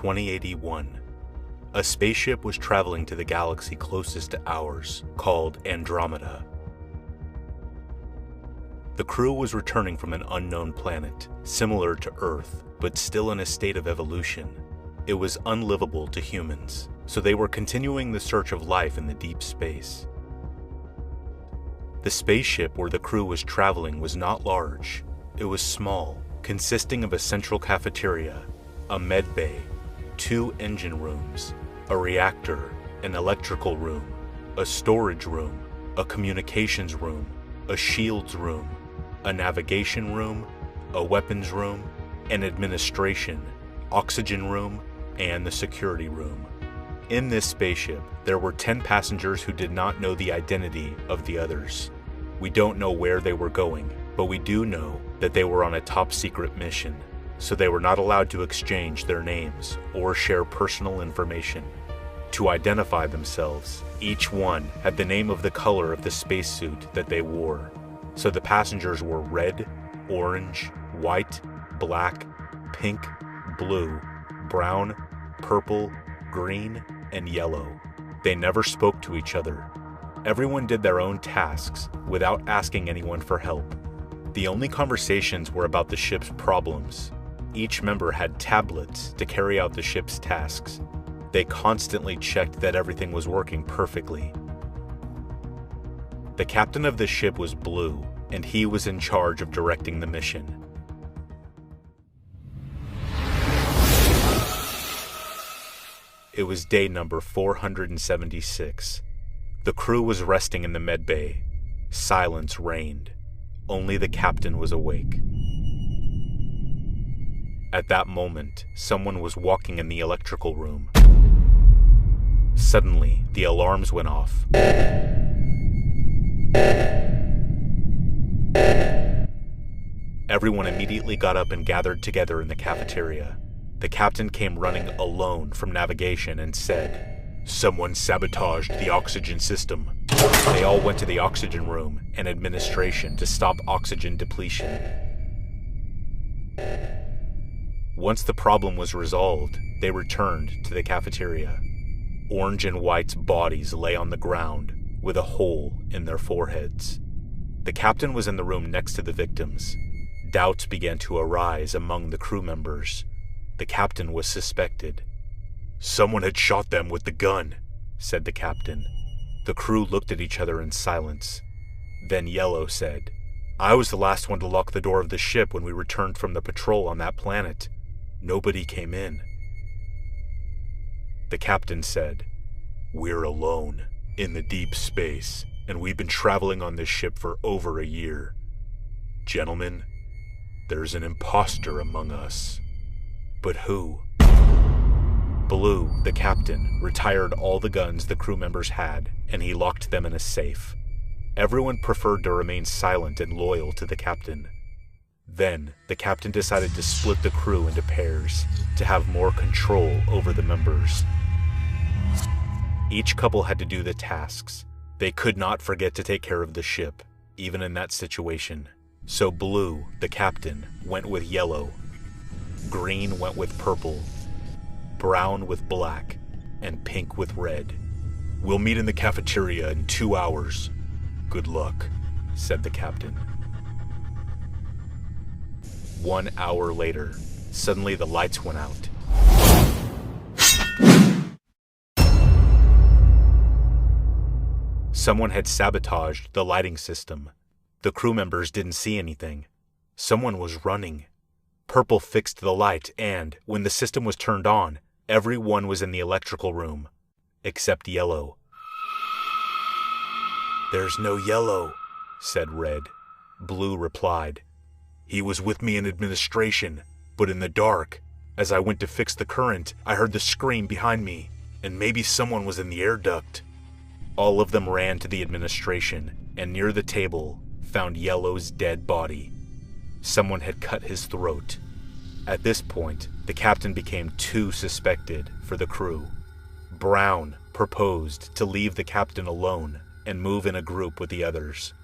2081. A spaceship was traveling to the galaxy closest to ours, called Andromeda. The crew was returning from an unknown planet, similar to Earth, but still in a state of evolution. It was unlivable to humans, so they were continuing the search of life in the deep space. The spaceship where the crew was traveling was not large. It was small, consisting of a central cafeteria, a med bay, 2 engine rooms, a reactor, an electrical room, a storage room, a communications room, a shields room, a navigation room, a weapons room, an administration, oxygen room, and the security room. In this spaceship, there were 10 passengers who did not know the identity of the others. We don't know where they were going, but we do know that they were on a top-secret mission, so they were not allowed to exchange their names or share personal information. To identify themselves, each one had the name of the color of the spacesuit that they wore. So the passengers were red, orange, white, black, pink, blue, brown, purple, green, and yellow. They never spoke to each other. Everyone did their own tasks without asking anyone for help. The only conversations were about the ship's problems. Each member had tablets to carry out the ship's tasks. They constantly checked that everything was working perfectly. The captain of the ship was Blue, and he was in charge of directing the mission. It was day number 476. The crew was resting in the med bay. Silence reigned. Only the captain was awake. At that moment, someone was walking in the electrical room. Suddenly, the alarms went off. Everyone immediately got up and gathered together in the cafeteria. The captain came running alone from navigation and said, "Someone sabotaged the oxygen system." They all went to the oxygen room and administration to stop oxygen depletion. Once the problem was resolved, they returned to the cafeteria. Orange and White's bodies lay on the ground with a hole in their foreheads. The captain was in the room next to the victims. Doubts began to arise among the crew members. The captain was suspected. "Someone had shot them with the gun," said the captain. The crew looked at each other in silence. Then Yellow said, "I was the last one to lock the door of the ship when we returned from the patrol on that planet. Nobody came in." The captain said, "We're alone in the deep space, and we've been traveling on this ship for over a year. Gentlemen, there's an imposter among us." "But who?" Blue, the captain, retired all the guns the crew members had, and he locked them in a safe. Everyone preferred to remain silent and loyal to the captain. Then, the captain decided to split the crew into pairs, to have more control over the members. Each couple had to do the tasks. They could not forget to take care of the ship, even in that situation. So Blue, the captain, went with Yellow. Green went with Purple. Brown with Black, and Pink with Red. "We'll meet in the cafeteria in 2 hours. Good luck," said the captain. 1 hour later, suddenly the lights went out. Someone had sabotaged the lighting system. The crew members didn't see anything. Someone was running. Purple fixed the light and, when the system was turned on, everyone was in the electrical room, except Yellow. "There's no Yellow," said Red. Blue replied, "He was with me in administration, but in the dark. As I went to fix the current, I heard the scream behind me, and maybe someone was in the air duct." All of them ran to the administration, and near the table, found Yellow's dead body. Someone had cut his throat. At this point, the captain became too suspected for the crew. Brown proposed to leave the captain alone and move in a group with the others.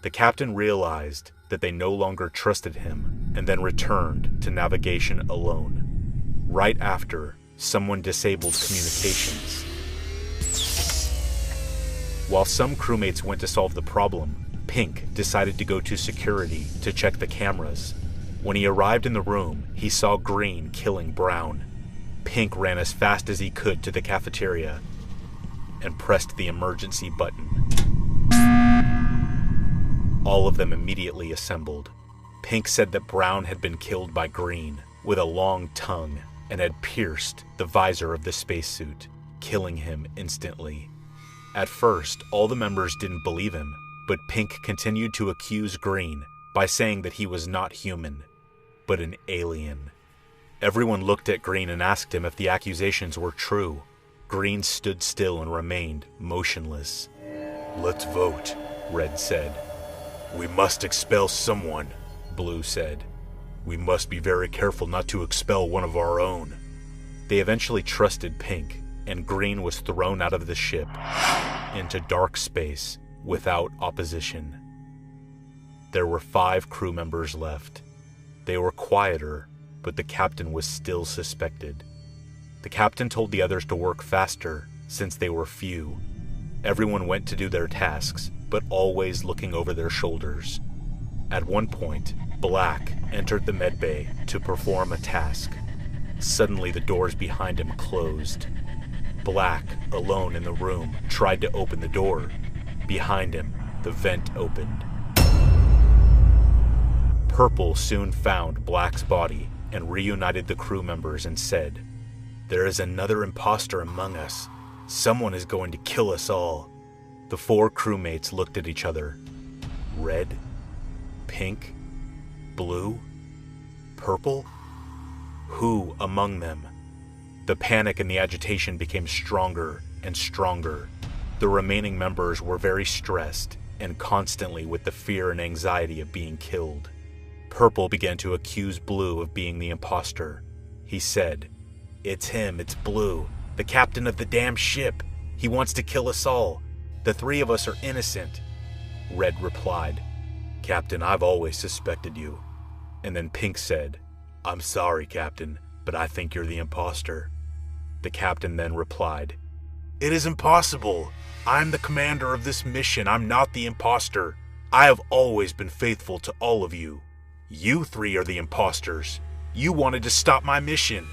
The captain realized that they no longer trusted him and then returned to navigation alone. Right after, someone disabled communications. While some crewmates went to solve the problem, Pink decided to go to security to check the cameras. When he arrived in the room, he saw Green killing Brown. Pink ran as fast as he could to the cafeteria and pressed the emergency button. All of them immediately assembled. Pink said that Brown had been killed by Green with a long tongue and had pierced the visor of the spacesuit, killing him instantly. At first, all the members didn't believe him, but Pink continued to accuse Green by saying that he was not human, but an alien. Everyone looked at Green and asked him if the accusations were true. Green stood still and remained motionless. "Let's vote," Red said. "We must expel someone," Blue said. "We must be very careful not to expel one of our own." They eventually trusted Pink, and Green was thrown out of the ship into dark space without opposition. There were 5 crew members left. They were quieter, but the captain was still suspected. The captain told the others to work faster since they were few. Everyone went to do their tasks, but always looking over their shoulders. At one point, Black entered the medbay to perform a task. Suddenly, the doors behind him closed. Black, alone in the room, tried to open the door. Behind him, the vent opened. Purple soon found Black's body and reunited the crew members and said, "There is another imposter among us. Someone is going to kill us all." The 4 crewmates looked at each other. Red? Pink? Blue? Purple? Who among them? The panic and the agitation became stronger and stronger. The remaining members were very stressed and constantly with the fear and anxiety of being killed. Purple began to accuse Blue of being the imposter. He said, "It's him, it's Blue, the captain of the damn ship. He wants to kill us all. The 3 of us are innocent." Red replied, "Captain, I've always suspected you." And then Pink said, "I'm sorry, Captain, but I think you're the imposter." The captain then replied, "It is impossible. I'm the commander of this mission. I'm not the imposter. I have always been faithful to all of you. You 3 are the imposters. You wanted to stop my mission."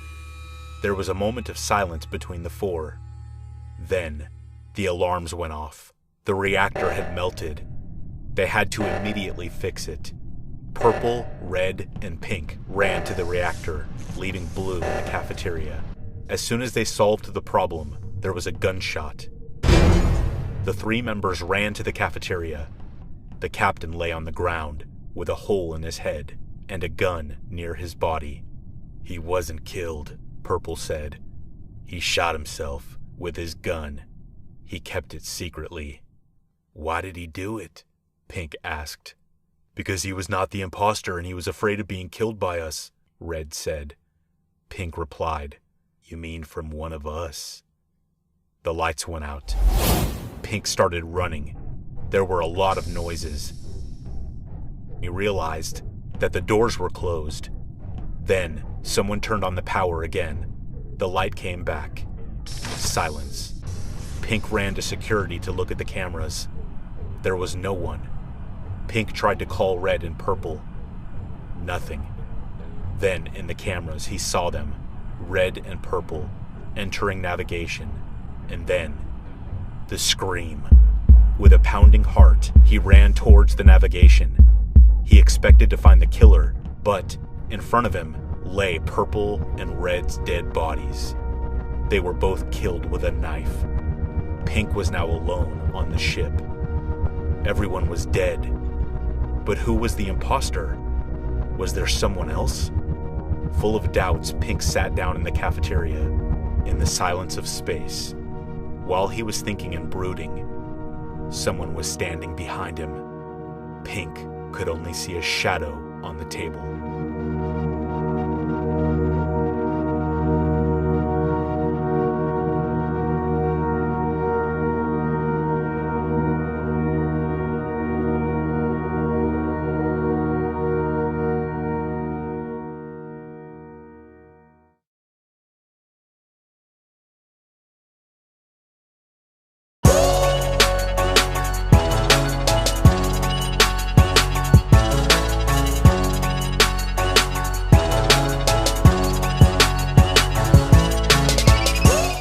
There was a moment of silence between the 4. Then, the alarms went off. The reactor had melted. They had to immediately fix it. Purple, Red, and Pink ran to the reactor, leaving Blue in the cafeteria. As soon as they solved the problem, there was a gunshot. The 3 members ran to the cafeteria. The captain lay on the ground, with a hole in his head and a gun near his body. "He wasn't killed," Purple said. "He shot himself with his gun. He kept it secretly." "Why did he do it?" Pink asked. "Because he was not the imposter and he was afraid of being killed by us," Red said. Pink replied, "You mean from one of us?" The lights went out. Pink started running. There were a lot of noises. He realized that the doors were closed. Then, someone turned on the power again. The light came back. Silence. Pink ran to security to look at the cameras. There was no one. Pink tried to call Red and Purple. Nothing. Then, in the cameras, he saw them, Red and Purple, entering navigation. And then, the scream. With a pounding heart, he ran towards the navigation. He expected to find the killer, but in front of him lay Purple and Red's dead bodies. They were both killed with a knife. Pink was now alone on the ship. Everyone was dead. But who was the imposter? Was there someone else? Full of doubts, Pink sat down in the cafeteria, in the silence of space. While he was thinking and brooding, someone was standing behind him. Pink could only see a shadow on the table.